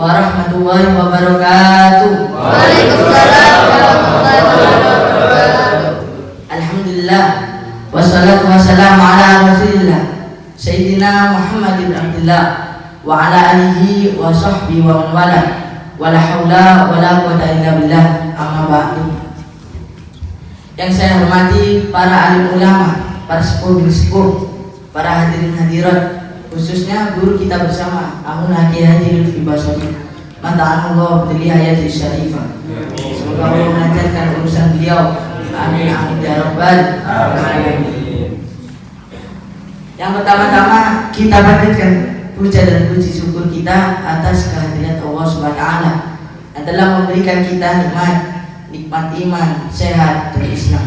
warahmatullahi wabarakatuh. Waalaikumsalam warahmatullahi wabarakatuh. Alhamdulillah wassalatu wassalamu ala rasulillah Sayyidina Muhammad bin Abdullah wa ala alihi wa sahbihi wa man wala wala haula wala quwata illa billah, amma ba'du. Yang saya hormati para alim ulama, para sepuh, para hadirin hadirat, khususnya guru kita bersama Amun Haki Haji Lutfi Basori, mata'anallah beli hayati syarifah. Semoga Allah melancarkan urusan beliau. Amin amin ya rabbal alamin. Yang pertama-tama kita panjatkan puja dan puji syukur kita atas kehadiran Allah Subhanahu wa taala yang telah memberikan kita nikmat iman, sehat dan Islam,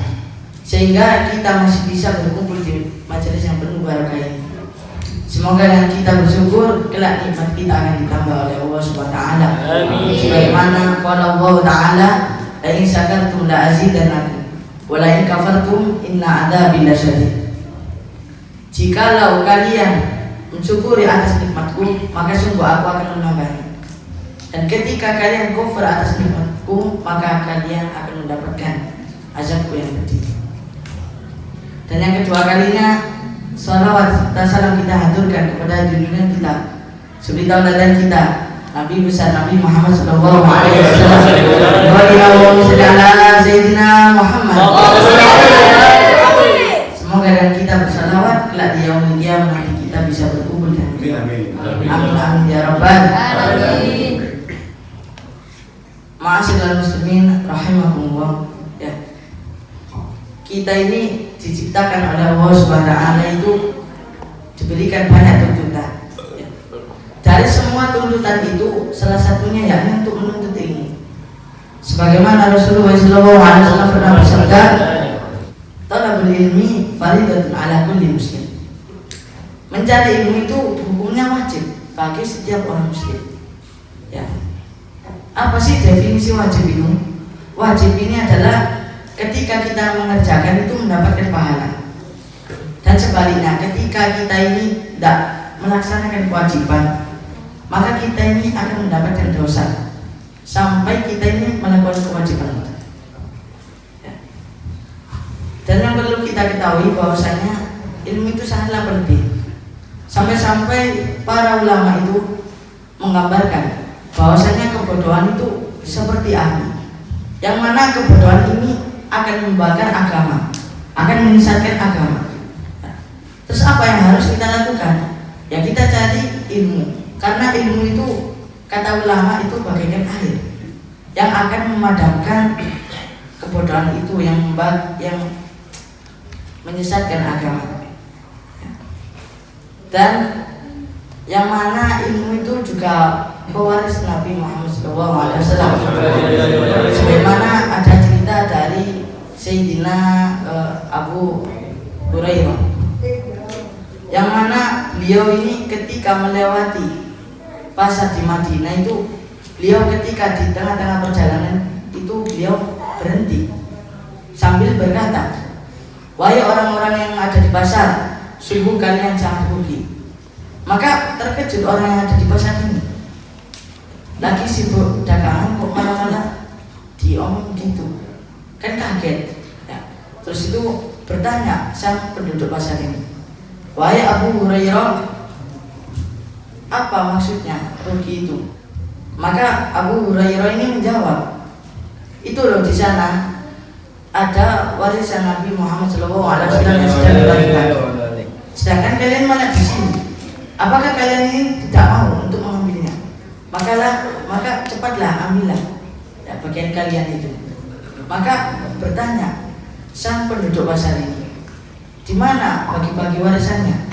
sehingga kita masih bisa berkumpul di majelis yang penuh barakah ini. Semoga dengan kita bersyukur kelak nikmat kita akan ditambah oleh Allah Subhanahu wa taala. Amin. Sebagaimana qala Allah taala, "La in syakartum la azidannakum wa la in kafartum inna adzabi lasyadid." Jikalau kalian mensyukuri atas nikmatku, maka sungguh aku akan menambahnya. Dan ketika kalian kufur atas nikmatku, maka kalian akan mendapatkan azabku yang pedih. Dan yang kedua kalinya, salawat dan salam kita haturkan kepada junjungan kita, suri tauladan kita, Nabi besar Nabi Muhammad sallallahu alaihi wasallam. Allahumma shalli ala sayyidina Muhammad. Semoga dengan kita bersalawat kelak di yaumul qiyamah nanti kita bisa berkumpul dengan amin amin ya rabbal alamin. Ma'asyiral muslimin rahimakumullah. Ya. Kita ini diciptakan oleh Allah Subhanahu wa taala itu diberikan banyak tuntutan. Ya. Dari semua tuntutan itu salah satunya yakni untuk menuntut ilmu. Sebagaimana Rasulullah SAW pernah bersabda, "Talabul ilmi faridatun ala kulli muslim." Mencari ilmu itu hukumnya wajib bagi setiap orang muslim. Ya. Apa sih definisi wajib itu? Wajib ini adalah ketika kita mengerjakan itu mendapatkan pahala. Dan sebaliknya, ketika kita ini tidak melaksanakan kewajiban, maka kita ini akan mendapatkan dosa sampai kita ini melakukan kewajiban. Dan yang perlu kita ketahui bahwasanya ilmu itu sangatlah penting. Sampai-sampai para ulama itu menggambarkan bahwasanya kebodohan itu seperti api, yang mana kebodohan ini akan membakar agama, akan menyesatkan agama. Terus apa yang harus kita lakukan? Ya kita cari ilmu, karena ilmu itu kata ulama itu bagaikan air yang akan memadamkan kebodohan itu, yang menyesatkan agama. Dan yang mana ilmu itu juga pewaris Nabi Muhammad SAW. Sebagaimana ada cerita dari Sayyidina Abu Hurairah, yang mana beliau ini ketika melewati pasar di Madinah itu, beliau ketika di tengah-tengah perjalanan itu beliau berhenti sambil berkata, "Wahai orang-orang yang ada di pasar, sungguh kalian jangan rugi." Maka terkejut orang yang ada di pasar ini, lagi sibuk dagangan kok malah diomong gitu, kan kaget. Ya. Terus itu bertanya sang penduduk pasar ini, "Wahai Abu Hurairah, apa maksudnya rugi itu?" Maka Abu Hurairah ini menjawab, "Itu loh di sana ada warisan Nabi Muhammad SAW yang sedang dibagikan. Sedangkan kalian malah di sini. Apakah kalian ini tidak mau untuk mengambilnya? Maka cepatlah ambillah ya, bagian kalian itu." Maka bertanya sang penduduk pasar ini, "Di mana bagi-bagi warisannya?"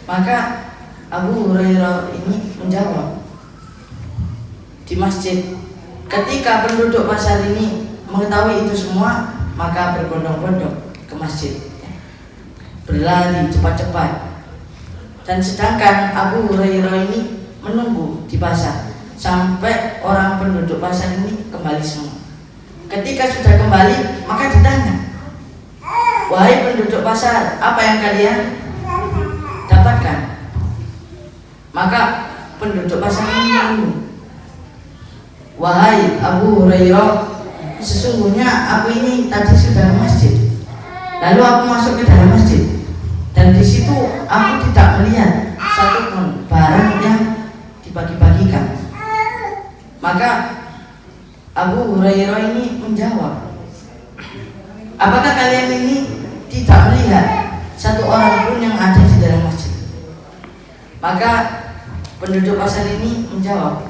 Maka Abu Hurairah ini menjawab, "Di masjid." Ketika penduduk pasar ini mengetahui itu semua, maka berbondong-bondong ke masjid, berlari cepat-cepat. Dan sedangkan Abu Hurairah ini menunggu di pasar sampai orang penduduk pasar ini kembali semua. Ketika sudah kembali, maka ditanya, "Wahai penduduk pasar, apa yang kalian dapatkan?" Maka penduduk pasar ini menunggu. wahai Abu Hurairah, sesungguhnya aku ini tadi sudah ke masjid. Lalu aku masuk ke dalam masjid, dan di situ aku tidak melihat satu pun barang yang dibagi-bagikan. Maka Abu Hurairah ini menjawab, apakah kalian ini tidak melihat satu orang pun yang ada di dalam masjid? Maka penduduk pasar ini menjawab,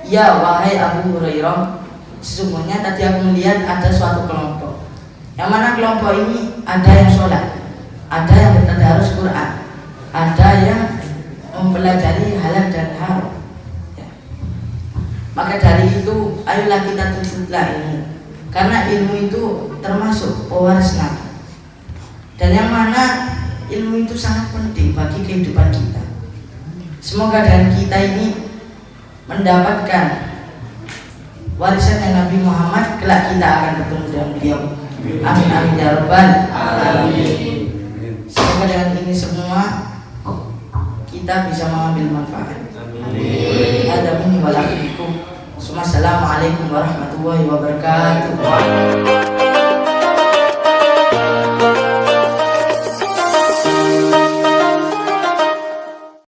ya wahai Abu Hurairah, sesungguhnya tadi aku melihat ada suatu kelompok, yang mana kelompok ini ada yang sholat, ada yang bertadarus Quran, ada yang mempelajari halal dan haram. Maka dari itu, ayolah kita tuntutlah ilmu, karena ilmu itu termasuk pewaris Nabi, dan yang mana ilmu itu sangat penting bagi kehidupan kita. Semoga dengan kita ini mendapatkan warisan Nabi Muhammad, kelak kita akan bertemu dengan beliau. Amin amin ya rabbal alamin. Semoga dengan ini semua kita bisa mengambil manfaat. Ada minni walafikum. Assalamualaikum warahmatullahi wabarakatuh.